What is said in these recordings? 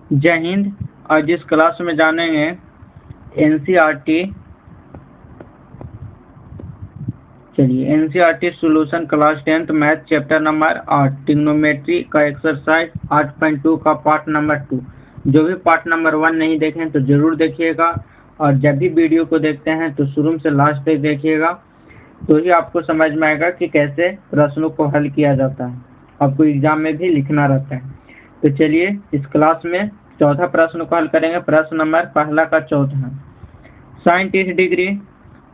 जय हिंद। आज इस क्लास में जानेंगे एनसीईआरटी। चलिए, NCERT solution class 10th math chapter number 8 trigonometry का एक्सरसाइज 8.2 का पार्ट नंबर 2। जो भी पार्ट नंबर 1 नहीं देखें तो जरूर देखिएगा, और जब भी वीडियो को देखते हैं तो शुरू से लास्ट तक देखिएगा, तो ही आपको समझ में आएगा कि कैसे प्रश्नों को हल किया जाता है। आपको एग्जाम में भी लिखना रहता है। तो चलिए, इस क्लास में चौथा प्रश्न को हल करेंगे। प्रश्न नंबर पहला का चौथा, साइन 30 डिग्री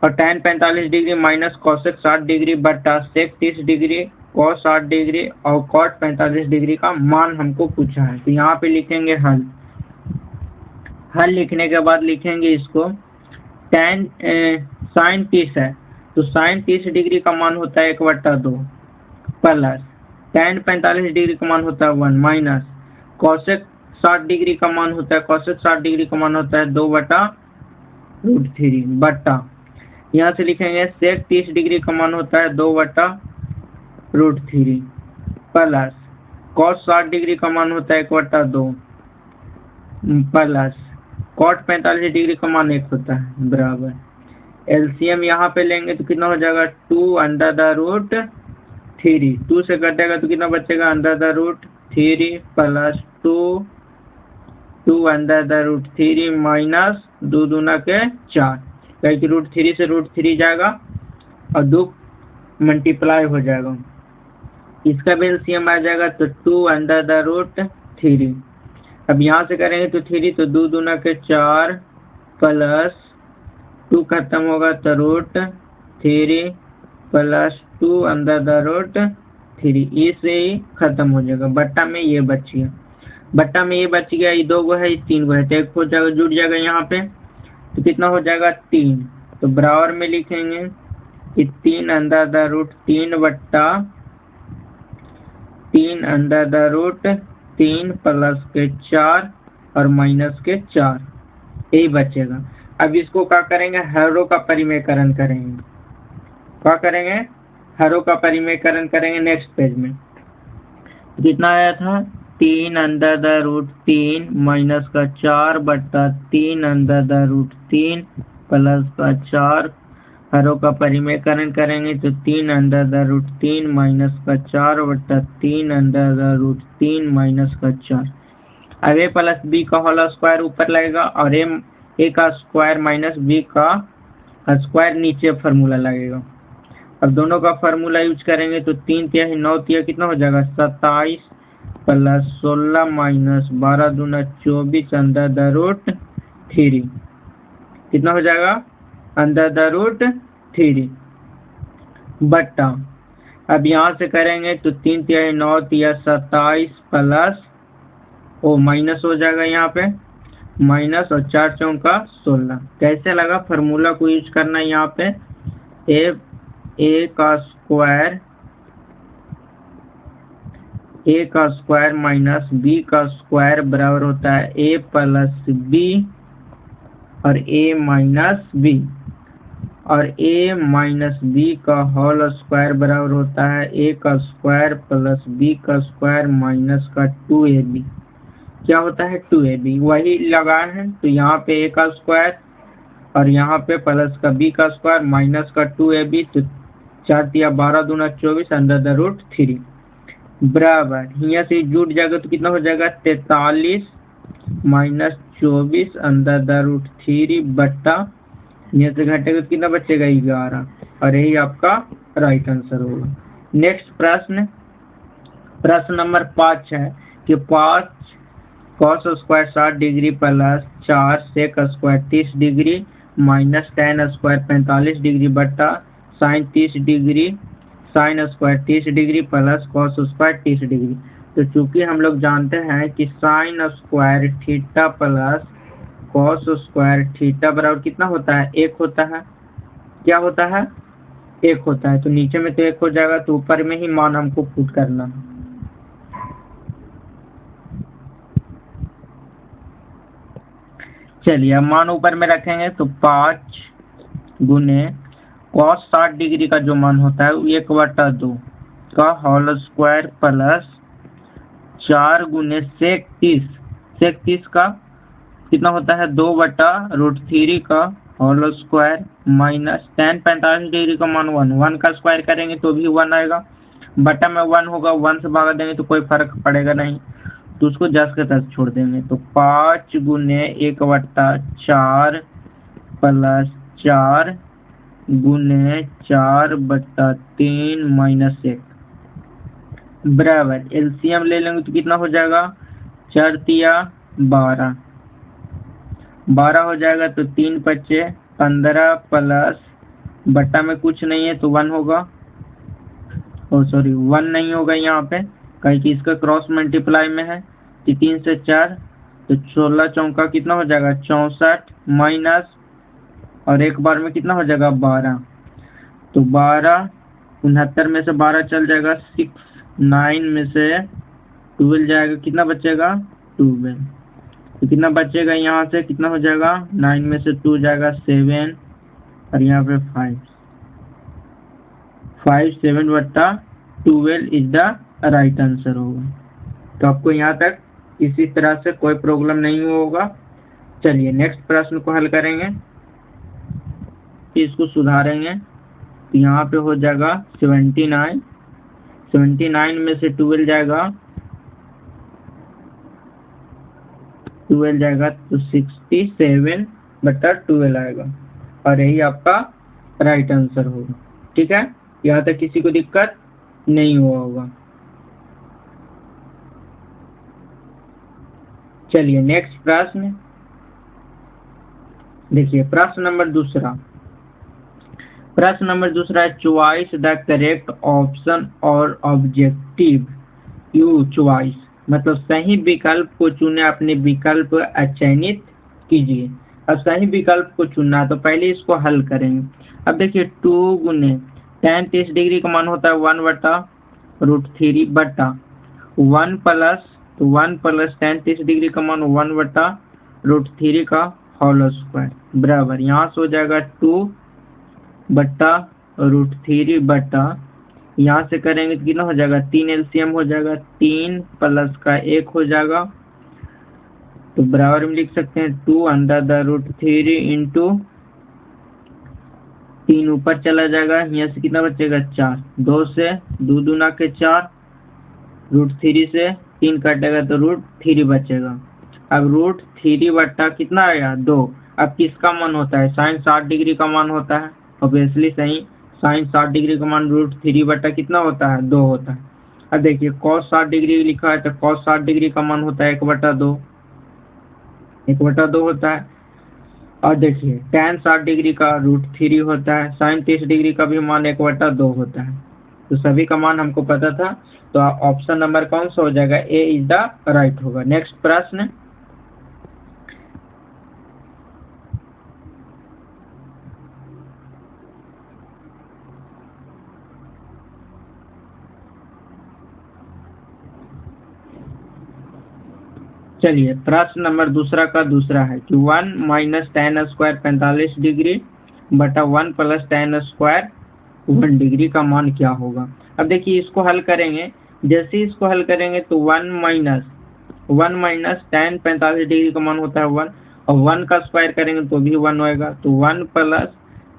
और tan 45 degree minus cosec 60 degree बटा सेक 30 डिग्री कॉस 60 डिग्री और कॉट 45 डिग्री का मान हमको पूछा है। तो यहाँ पे लिखेंगे हल लिखने के बाद लिखेंगे इसको साइन 30 है तो साइन 30 डिग्री का मान होता है 1/2 प्लस tan 45 डिग्री का मान होता है 1 माइनस कॉसेक 60 डिग्री का मान होता है 2/√3 बटा यहाँ से लिखेंगे सेक 30 डिग्री का मान होता है 2/√3 प्लस कॉस 60 डिग्री का मान होता है 1/2 प्लस कॉट 45 डिग्री का मान 1 होता है बराबर। एलसीएम यहाँ पे लेंगे तो कितना हो जाएगा 2√3। 2 से कटेगा तो कितना बचेगा √3 प्लस 2√3 माइनस 2 दूना के 4, क्योंकि √3 से √3 जाएगा और 2 मल्टीप्लाई हो जाएगा। इसका भी एलसीएम आ जाएगा तो 2√3। अब यहाँ से करेंगे तो 3 तो 2 दूना के 4 प्लस 2 खत्म होगा तो √3 प्लस 2√3 इसे ही खत्म हो जाएगा। बट्टा में ये बच गया, ये 2 गो है, 3 गो है तो 1 हो जाएगा, जुड़ जाएगा यहाँ पे। तो कितना हो जाएगा 3। तो बराबर में लिखेंगे कि 3√3 बट्टा 3√3 प्लस के 4 और माइनस के 4, यही बचेगा। अब इसको क्या करेंगे, हर रो का परिमेयकरण करेंगे। क्या करेंगे, हर रो का परिमेयकरण करेंगे। नेक्स्ट पेज में कितना आया था 3√3 माइनस का 4 बट्टा 3√3 प्लस का 4, हरों का परिमेयकरण करेंगे तो 3√3 माइनस का 4 बट्टा 3√3 माइनस का 4। अब a प्लस बी का होल स्क्वायर ऊपर लगेगा और a का स्क्वायर माइनस b का स्क्वायर नीचे फार्मूला लगेगा। अब दोनों का फार्मूला यूज करेंगे तो 3 तिहाई 9 तिहाई कितना हो जाएगा 27 प्लस 16 माइनस 12 दूना 24 √3 कितना हो जाएगा √3 बट्टा। अब यहाँ से करेंगे तो 3 तिहाई 9 तिहाई 27 प्लस माइनस हो जाएगा यहाँ पे माइनस और 4 चौका 16। कैसे लगा, फार्मूला को यूज करना है यहाँ पे। a का स्क्वायर माइनस b का स्क्वायर बराबर होता है a प्लस b और a माइनस b, और a माइनस b का होल स्क्वायर बराबर होता है a का स्क्वायर प्लस b का स्क्वायर माइनस का 2ab। क्या होता है 2ab, वही लगाए हैं। तो यहाँ पे a का स्क्वायर और यहाँ पे प्लस का b का स्क्वायर माइनस का 2ab, तो 4 तिया 12 दूना 24 √3 बराबर। यहाँ से जुड़ जाएगा तो कितना हो जाएगा 43 माइनस 24 √3 बट्टा, यहाँ से घटेगा तो कितना बचेगा 11, और यही आपका राइट आंसर होगा। नेक्स्ट प्रश्न नंबर 5 है कि 5 cos square 60 degree plus 4 sec square 30 degree minus tan square 45 degree बट्टा sine 30 degree sine square 30 degree plus cos square 30 degree. तो चूंकि हम लोग जानते हैं कि sine square theta plus cos square theta बराबर कितना होता है 1 होता है। क्या होता है 1 होता है। तो नीचे में तो 1 हो जाएगा, तो ऊपर में ही मान हमको पुट करना है। चलिए, अब मान ऊपर में रखेंगे तो 5 गुने कॉस 60 डिग्री का जो मान होता है 1/2 का होल स्क्वायर प्लस 4 गुने सेक 30 सेक 30 का कितना होता है 2/√3 का whole square minus tan 45 degree का मान 1 का स्क्वायर करेंगे तो भी 1 आएगा, बटा में 1 होगा, 1 से भागा देंगे तो कोई फर्क पड़ेगा नहीं, तो उसको 10 के 10 छोड़ देंगे, तो 5 गुने 1/4 प्लस 4 गुने 4/3 माइनस 1 बराबर एलसीएम ले लेंगे तो कितना हो जाएगा 4 तिया 12 हो जाएगा, तो 3 बचे 15 प्लस बटा में कुछ नहीं है तो 1 होगा, और सॉरी 1 नहीं होगा यहाँ पे कहीं कि इसका क्रॉस मल्टीप्लाई में है, तो 3 से 4 तो 16 चौका कितना हो जाएगा 64 माइनस और एक बार में कितना हो जाएगा 12, तो 12 69 में से 12 चल जाएगा 6, 9 में से 12 जाएगा, कितना बचेगा 12, तो कितना बचेगा यहाँ से कितना हो जाएगा 9 में से 2 जाएगा 7 और यहाँ पे 5 7/12 इज द राइट आंसर होगा। तो आपको यहाँ तक इसी तरह से कोई प्रॉब्लम नहीं होगा। चलिए नेक्स्ट प्रश्न को हल करेंगे, इसको सुधारेंगे, तो यहाँ पे हो जाएगा 79 में से 12 जाएगा तो 67/12 आएगा और यही आपका राइट आंसर होगा। ठीक है, यहाँ तक किसी को दिक्कत नहीं हुआ होगा। चलिए नेक्स्ट प्रश्न देखिए, प्रश्न नंबर दूसरा है चॉइस द करेक्ट ऑप्शन और ऑब्जेक्टिव यू चॉइस, मतलब सही विकल्प को चुने, अपने विकल्प चयनित कीजिए। अब सही विकल्प को चुनना तो पहले इसको हल करेंगे। अब देखिए 2 गुने tan 30 डिग्री का मान होता है 1/√3 बटा 1 प्लस tan 30 डिग्री का मान 1/√3 का होल स्क्वायर बराबर यहाँ से हो जाएगा 2/√3 बटा यहाँ से करेंगे तो कितना हो जाएगा 3 एलसीएम हो जाएगा, 3 प्लस का 1 हो जाएगा, तो बराबर में लिख सकते हैं 2√3 इंटू 3 ऊपर चला जाएगा, यहाँ से कितना बचेगा 4, 2 से 2 दूना के 4, √3 से 3 कटेगा तो √3 बचेगा। अब √3 बटा कितना आएगा 2। अब किसका मान होता है साइन 60 डिग्री का मान होता है, ऑब्वियसली सही, साइन 60 डिग्री का मान √3 बटा कितना होता है 2 होता है। अब देखिए cos 60 डिग्री लिखा है तो cos 60 डिग्री का मान होता है 1/2 होता है। और देखिए tan 60 डिग्री का √3 होता है, साइन 30 डिग्री का भी मान 1/2 होता है, तो सभी का मान हमको पता था, तो ऑप्शन नंबर कौन सा हो जाएगा ए इज द राइट होगा। नेक्स्ट प्रश्न चलिए, प्रश्न नंबर दूसरा है कि 1 माइनस tan स्क्वायर 45 डिग्री बटा 1 प्लस tan स्क्वायर 1 डिग्री का मान क्या होगा। अब देखिए इसको हल करेंगे, जैसे इसको हल करेंगे तो 1 माइनस tan 45 डिग्री का मान होता है 1 और 1 का स्क्वायर करेंगे तो भी 1 होएगा, तो 1 प्लस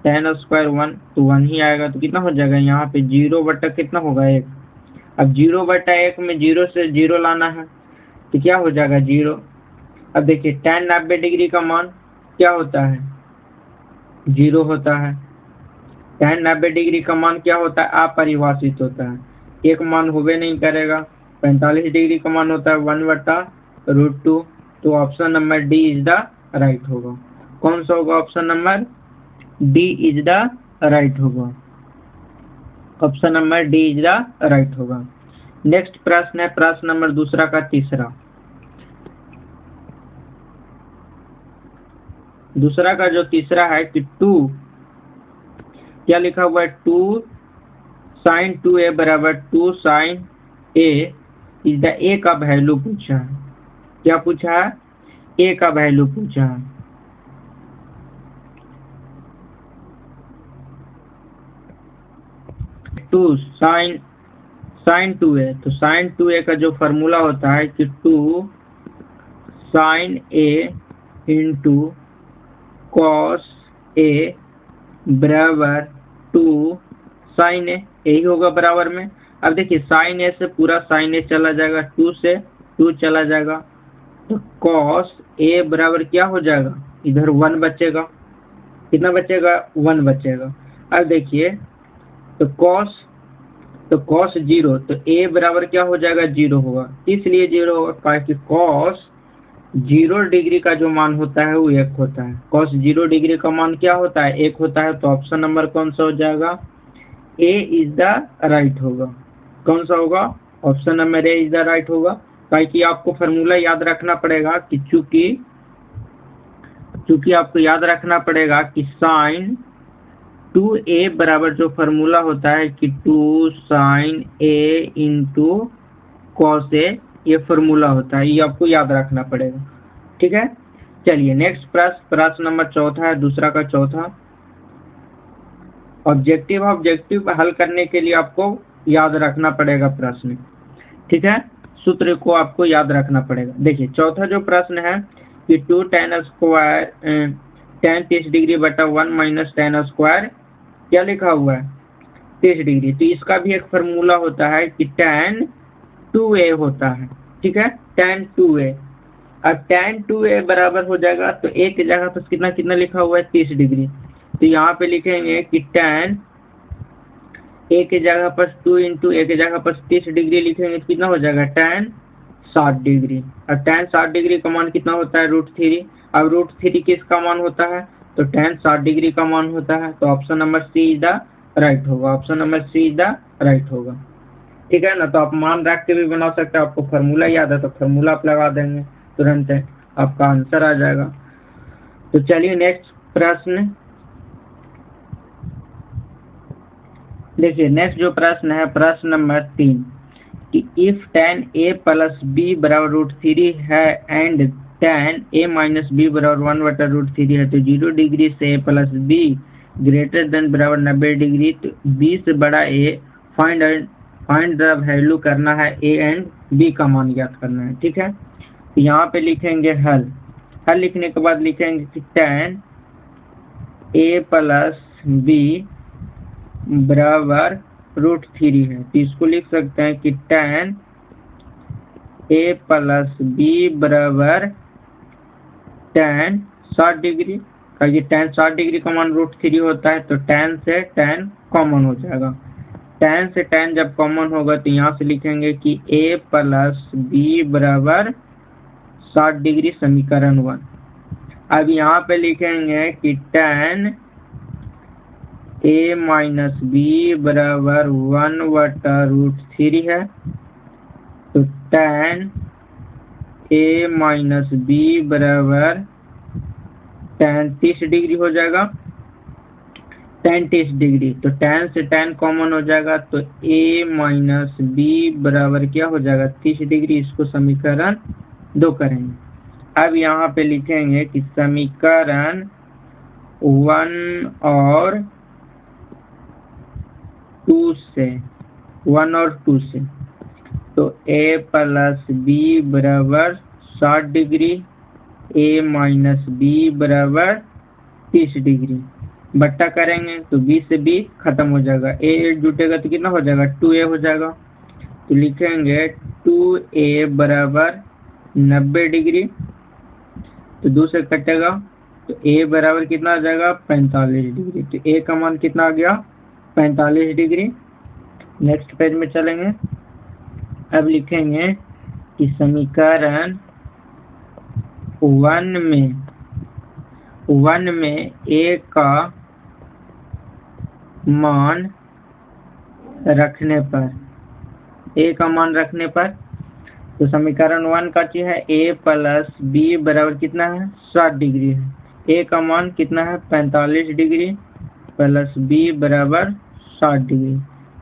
tan स्क्वायर 1 तो 1 ही आएगा, तो कितना हो जाएगा यहाँ पे 0 बटा कितना होगा 1। अब 0/1 में 0 से 0 लाना है तो क्या हो जाएगा 0। अब देखिए tan 90 डिग्री का मान क्या होता है 0 होता है, tan 90 डिग्री का मान क्या होता है अपरिभाषित होता है, एक मान होबे नहीं करेगा। 45 डिग्री का मान होता है 1/√2, तो option number D is the right होगा। कौन सा होगा option number D is the right होगा, option number D is the right होगा। नेक्स्ट प्रश्न है प्रश्न नंबर दूसरा का जो तीसरा है कि 2 क्या लिखा हुआ है 2 sin 2a बराबर 2 sin a इज द ए का वैल्यू पूछा है। क्या पूछा है ए का वैल्यू पूछा है। 2 sin 2a, तो sin 2a का जो फॉर्मूला होता है कि 2 sign A into cos A बराबर 2 साइन ए, यही होगा बराबर में। अब देखिए साइन ए से पूरा साइन ए चला जाएगा, 2 से 2 चला जाएगा, तो कॉस ए बराबर क्या हो जाएगा, इधर 1 बचेगा। कितना बचेगा, 1 बचेगा। अब देखिए तो कॉस 0, तो ए बराबर क्या हो जाएगा, 0 होगा। इसलिए 0 होगा कि कॉस 0 डिग्री का जो मान होता है वो 1 होता है। कॉस 0 डिग्री का मान क्या होता है, 1 होता है। तो ऑप्शन नंबर कौन सा हो जाएगा, ए इज द राइट होगा। कौन सा होगा, option number A is the right होगा। ताकि आपको फार्मूला याद रखना पड़ेगा कि चूंकि आपको याद रखना पड़ेगा कि साइन 2a बराबर जो फार्मूला होता है कि 2 sign A into cos A, ये फार्मूला होता है, ये आपको याद रखना पड़ेगा। ठीक है, चलिए नेक्स्ट प्रश्न नंबर 4 है, दूसरा का चौथा। ऑब्जेक्टिव हल करने के लिए आपको याद रखना पड़ेगा प्रश्न। ठीक है, सूत्र को आपको याद रखना पड़ेगा। देखिए चौथा जो प्रश्न है कि 2 tan स्क्वायर tan 30 डिग्री बटा 1 माइनस tan स्क्वायर क्या लिखा हुआ है, 30 डिग्री। तो इसका भी एक फार्मूला होता है कि tan 2a होता है। ठीक है, tan 2a। अब tan 2a बराबर हो जाएगा, तो a की जगह पर कितना लिखा हुआ है, 30 डिग्री। तो यहाँ पे लिखेंगे कि tan a की जगह पर 2 इंटू a की जगह पर 30 डिग्री लिखेंगे तो कितना हो जाएगा, tan 60 डिग्री। और tan 60 डिग्री का मान कितना होता है, √3। अब √3 किसका मान होता है, तो tan 60 डिग्री का मान होता है। तो option number C is the right होगा। Option number C is the right होगा। ठीक है ना, तो आप मान रख के भी बना सकते हैं। आपको फार्मूला याद है तो फार्मूला आप लगा देंगे, तुरंत आपका आंसर आ जाएगा। तो चलिए नेक्स्ट प्रश्न देखिए। नेक्स्ट जो प्रश्न है, प्रश्न नंबर 3 कि if tan a plus B बराबर √3 है and tan a minus B बराबर 1/√3 है, तो 0 डिग्री से a plus B greater than बराबर 90 डिग्री, तो b से बड़ा a फाइंड द वैल्यू करना है, a एंड b का मान ज्ञात करना है। ठीक है, तो यहाँ पे लिखेंगे हल लिखने के बाद लिखेंगे कि tan a प्लस बी बराबर √3 है। तो इसको लिख सकते हैं कि tan a प्लस बी बराबर tan 60 डिग्री। क्योंकि tan 60 डिग्री का मान √3 होता है, तो tan से tan कॉमन हो जाएगा। tan से tan जब कॉमन होगा तो यहाँ से लिखेंगे कि a प्लस बी बराबर 60 डिग्री, समीकरण 1। अब यहाँ पे लिखेंगे कि tan a माइनस बी बराबर 1/√3 है, तो tan a माइनस बी बराबर tan 30 डिग्री हो जाएगा। tan 30 डिग्री, तो tan से tan कॉमन हो जाएगा, तो a माइनस बी बराबर क्या हो जाएगा, 30 डिग्री। इसको समीकरण 2 करेंगे। अब यहाँ पे लिखेंगे कि समीकरण 1 और 2 से तो a प्लस बी बराबर 60 डिग्री, a माइनस बी बराबर 30 डिग्री, बट्टा करेंगे तो b से b खत्म हो जाएगा, a जुटेगा तो कितना हो जाएगा, 2a हो जाएगा। तो लिखेंगे 2a बराबर 90 डिग्री, तो 2 से कटेगा तो a बराबर कितना आ जाएगा, 45 डिग्री। तो a का मान कितना आ गया, 45 डिग्री। नेक्स्ट पेज में चलेंगे। अब लिखेंगे कि समीकरण 1 में a का मान रखने पर तो समीकरण 1 का चीज है a प्लस बी बराबर कितना है, 60 डिग्री है। a का मान कितना है, 45 डिग्री प्लस b बराबर 60 डिग्री।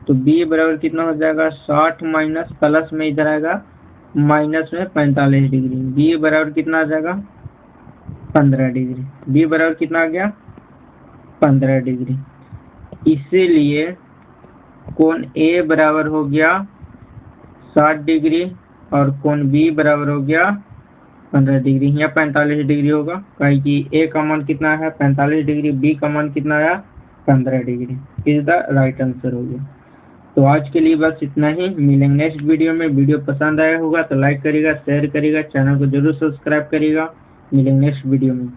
तो b बराबर कितना हो जाएगा, 60 माइनस प्लस में इधर आएगा माइनस में 45 डिग्री। b बराबर कितना आ जाएगा, 15 डिग्री। b बराबर कितना आ गया, 15 डिग्री। इसीलिए कोण a बराबर हो गया 60 डिग्री और कोण b बराबर हो गया 15 डिग्री। यहाँ 45 डिग्री होगा, कहीं कि ए का मान कितना है 45 डिग्री, बी का मान कितना आया 15 degree. Is the right answer हो गया। तो आज के लिए बस इतना ही, मिलेंगे नेक्स्ट वीडियो में। वीडियो पसंद आया होगा तो लाइक करिएगा, शेयर करिएगा, चैनल को जरूर सब्सक्राइब करिएगा। मिलेंगे नेक्स्ट वीडियो में।